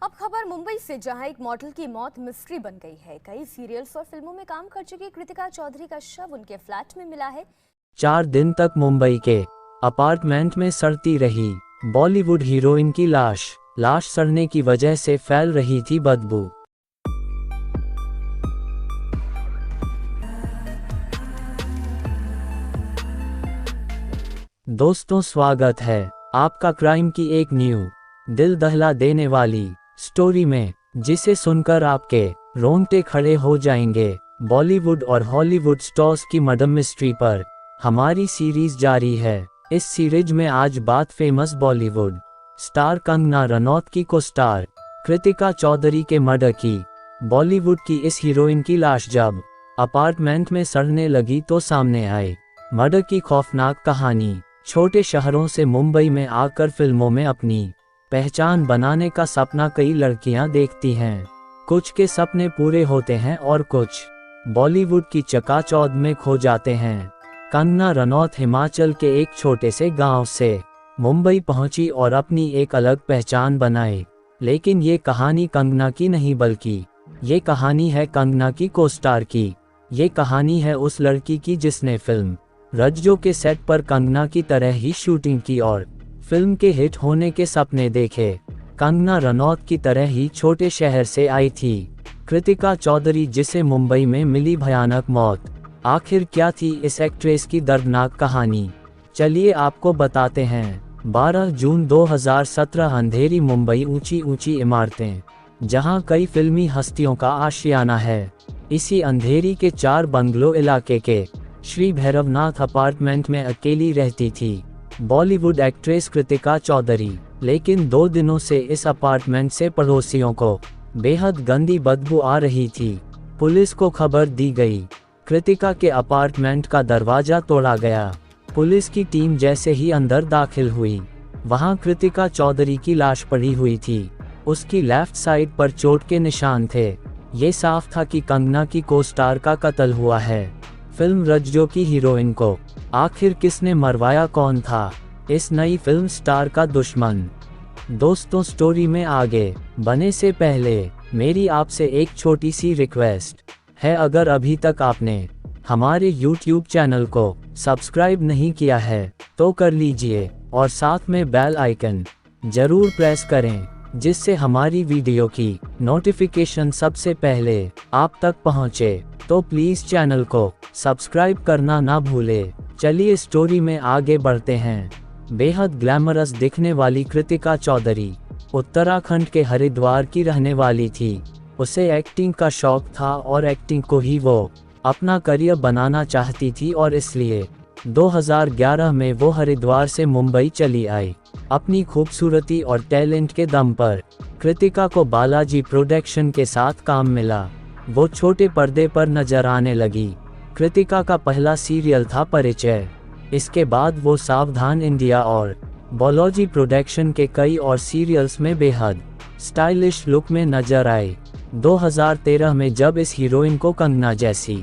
अब खबर मुंबई से, जहां एक मॉडल की मौत मिस्ट्री बन गई है। कई सीरियल्स और फिल्मों में काम कर चुकी कृतिका चौधरी का शव उनके फ्लैट में मिला है। 4 दिन तक मुंबई के अपार्टमेंट में सड़ती रही बॉलीवुड हीरोइन की लाश सड़ने की वजह से फैल रही थी बदबू। दोस्तों, स्वागत है आपका क्राइम की एक न्यू दिल दहला देने वाली स्टोरी में, जिसे सुनकर आपके रोंगटे खड़े हो जाएंगे। बॉलीवुड और हॉलीवुड स्टार्स की मर्डर मिस्ट्री पर हमारी सीरीज जारी है। इस सीरीज में आज बात फेमस बॉलीवुड स्टार कंगना रनौत की को स्टार कृतिका चौधरी के मर्डर की। बॉलीवुड की इस हीरोइन की लाश जब अपार्टमेंट में सड़ने लगी तो सामने आई मर्डर की खौफनाक कहानी। छोटे शहरों से मुंबई में आकर फिल्मों में अपनी पहचान बनाने का सपना कई लड़कियां देखती हैं। कुछ के सपने पूरे होते हैं और कुछ बॉलीवुड की चकाचौंध में खो जाते हैं। कंगना रनौत हिमाचल के एक छोटे से गांव से मुंबई पहुंची और अपनी एक अलग पहचान बनाई। लेकिन ये कहानी कंगना की नहीं, बल्कि ये कहानी है कंगना की को स्टार की। ये कहानी है उस लड़की की जिसने फिल्म रज्जो के सेट पर कंगना की तरह ही शूटिंग की और फिल्म के हिट होने के सपने देखे। कंगना रनौत की तरह ही छोटे शहर से आई थी कृतिका चौधरी, जिसे मुंबई में मिली भयानक मौत। आखिर क्या थी इस एक्ट्रेस की दर्दनाक कहानी, चलिए आपको बताते हैं। 12 जून 2017 अंधेरी मुंबई, ऊंची ऊंची इमारतें जहां कई फिल्मी हस्तियों का आशियाना है। इसी अंधेरी के 4 बंगलो इलाके के श्री भैरवनाथ अपार्टमेंट में अकेली रहती थी बॉलीवुड एक्ट्रेस कृतिका चौधरी। लेकिन 2 दिनों से इस अपार्टमेंट से पड़ोसियों को बेहद गंदी बदबू आ रही थी। पुलिस को खबर दी गई। कृतिका के अपार्टमेंट का दरवाजा तोड़ा गया। पुलिस की टीम जैसे ही अंदर दाखिल हुई, वहां कृतिका चौधरी की लाश पड़ी हुई थी। उसकी लेफ्ट साइड पर चोट के निशान थे। ये साफ था कि कंगना की को स्टार का कत्ल हुआ है। फिल्म रज्जो की हीरोइन को आखिर किसने मरवाया, कौन था इस नई फिल्म स्टार का दुश्मन? दोस्तों, स्टोरी में आगे बढ़ने से पहले मेरी आपसे एक छोटी सी रिक्वेस्ट है। अगर अभी तक आपने हमारे YouTube चैनल को सब्सक्राइब नहीं किया है तो कर लीजिए और साथ में बेल आइकन जरूर प्रेस करें, जिससे हमारी वीडियो की नोटिफिकेशन सबसे पहले आप तक पहुंचे। तो प्लीज चैनल को सब्सक्राइब करना ना भूले। चलिए स्टोरी में आगे बढ़ते हैं। बेहद ग्लैमरस दिखने वाली कृतिका चौधरी उत्तराखंड के हरिद्वार की रहने वाली थी। उसे एक्टिंग का शौक था और एक्टिंग को ही वो अपना करियर बनाना चाहती थी, और इसलिए 2011 में वो हरिद्वार से मुंबई चली आई। अपनी खूबसूरती और टैलेंट के दम पर कृतिका को बालाजी प्रोडक्शन के साथ काम मिला। वो छोटे पर्दे पर नजर आने लगी। कृतिका का पहला सीरियल था परिचय। इसके बाद वो सावधान इंडिया और बालाजी प्रोडक्शन के कई और सीरियल्स में बेहद स्टाइलिश लुक में नजर आई। 2013 में जब इस हीरोइन को कंगना जैसी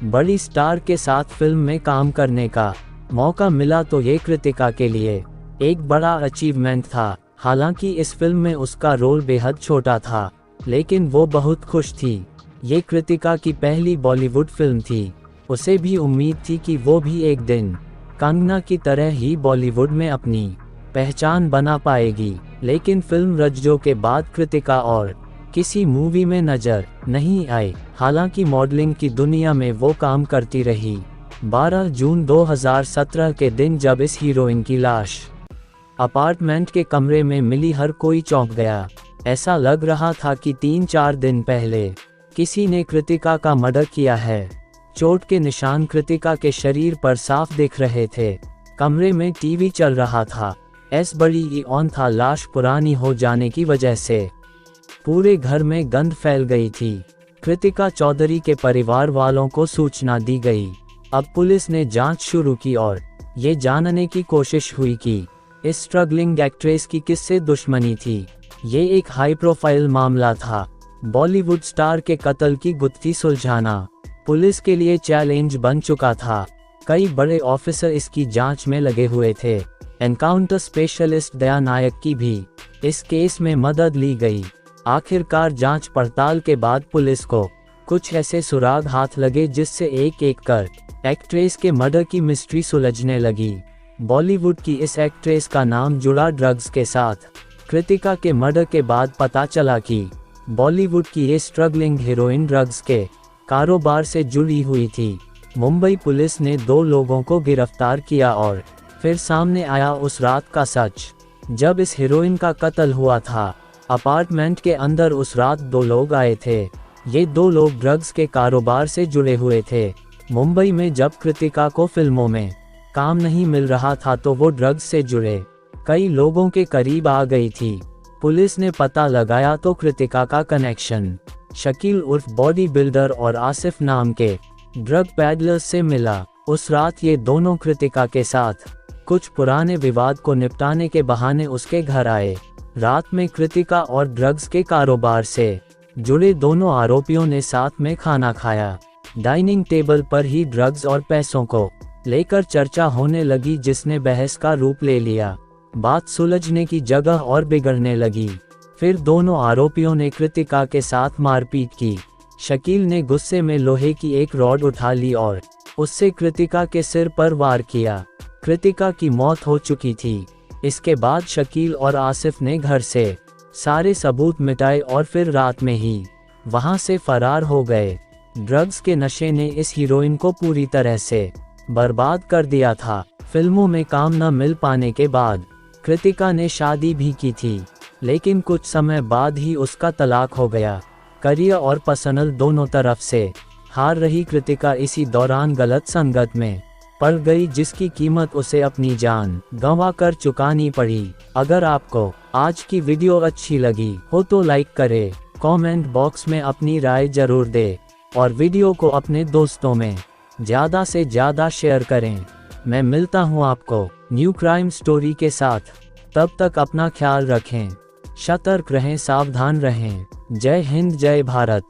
बड़ी स्टार के साथ फिल्म में काम करने का मौका मिला तो ये कृतिका के लिए एक बड़ा अचीवमेंट था। हालांकि इस फिल्म में उसका रोल बेहद छोटा था, लेकिन वो बहुत खुश थी। ये कृतिका की पहली बॉलीवुड फिल्म थी। उसे भी उम्मीद थी कि वो भी एक दिन कंगना की तरह ही बॉलीवुड में अपनी पहचान बना पाएगी। लेकिन फिल्म रज्जो के बाद कृतिका और किसी मूवी में नजर नहीं आई। हालांकि मॉडलिंग की दुनिया में वो काम करती रही। 12 जून 2017 के दिन जब इस हीरोइन की लाश अपार्टमेंट के कमरे में मिली, हर कोई चौंक गया। ऐसा लग रहा था कि 3-4 दिन पहले किसी ने कृतिका का मर्डर किया है। चोट के निशान कृतिका के शरीर पर साफ दिख रहे थे। कमरे में टीवी चल रहा था। बड़ी ऑन था। लाश पुरानी हो जाने की वजह से पूरे घर में गंध फैल गई थी। कृतिका चौधरी के परिवार वालों को सूचना दी गई। अब पुलिस ने जांच शुरू की और ये जानने की कोशिश हुई कि इस स्ट्रगलिंग एक्ट्रेस की किससे दुश्मनी थी। ये एक हाई प्रोफाइल मामला था। बॉलीवुड स्टार के कत्ल की गुत्थी सुलझाना पुलिस के लिए चैलेंज बन चुका था। कई बड़े ऑफिसर इसकी जांच में लगे हुए थे। एनकाउंटर स्पेशलिस्ट दया नायक की भी इस केस में मदद ली गई। आखिरकार जांच पड़ताल के बाद पुलिस को कुछ ऐसे सुराग हाथ लगे जिससे एक एक कर एक्ट्रेस के मर्डर की मिस्ट्री सुलझने लगी। बॉलीवुड की इस एक्ट्रेस का नाम जुड़ा ड्रग्स के साथ। कृतिका के मर्डर के बाद पता चला कि बॉलीवुड की ये स्ट्रगलिंग हीरोइन ड्रग्स के कारोबार से जुड़ी हुई थी। मुंबई पुलिस ने 2 लोगों को गिरफ्तार किया और फिर सामने आया उस रात का सच जब इस हीरोइन का कत्ल हुआ था। अपार्टमेंट के अंदर उस रात 2 लोग आए थे। ये 2 लोग ड्रग्स के कारोबार से जुड़े हुए थे। मुंबई में जब कृतिका को फिल्मों में काम नहीं मिल रहा था तो वो ड्रग्स से जुड़े कई लोगों के करीब आ गई थी। पुलिस ने पता लगाया तो कृतिका का कनेक्शन शकील उर्फ बॉडी बिल्डर और आसिफ नाम के ड्रग पैडलर्स से मिला। उस रात ये दोनों कृतिका के साथ कुछ पुराने विवाद को निपटाने के बहाने उसके घर आए। रात में कृतिका और ड्रग्स के कारोबार से जुड़े दोनों आरोपियों ने साथ में खाना खाया। डाइनिंग टेबल पर ही ड्रग्स और पैसों को लेकर चर्चा होने लगी जिसने बहस का रूप ले लिया। बात सुलझने की जगह और बिगड़ने लगी। फिर दोनों आरोपियों ने कृतिका के साथ मारपीट की। शकील ने गुस्से में लोहे की एक रॉड उठा ली और उससे कृतिका के सिर पर वार किया। कृतिका की मौत हो चुकी थी। इसके बाद शकील और आसिफ ने घर से सारे सबूत मिटाए और फिर रात में ही वहां से फरार हो गए। ड्रग्स के नशे ने इस हीरोइन को पूरी तरह से बर्बाद कर दिया था। फिल्मों में काम न मिल पाने के बाद कृतिका ने शादी भी की थी, लेकिन कुछ समय बाद ही उसका तलाक हो गया। करियर और पर्सनल दोनों तरफ से हार रही कृतिका इसी दौरान गलत संगत में पड़ गई जिसकी कीमत उसे अपनी जान गंवा कर चुकानी पड़ी। अगर आपको आज की वीडियो अच्छी लगी हो तो लाइक करें, कमेंट बॉक्स में अपनी राय जरूर दें और वीडियो को अपने दोस्तों में ज़्यादा से ज़्यादा शेयर करें। मैं मिलता हूँ आपको न्यू क्राइम स्टोरी के साथ। तब तक अपना ख्याल रखें, सतर्क रहें, सावधान रहें। जय हिंद, जय भारत।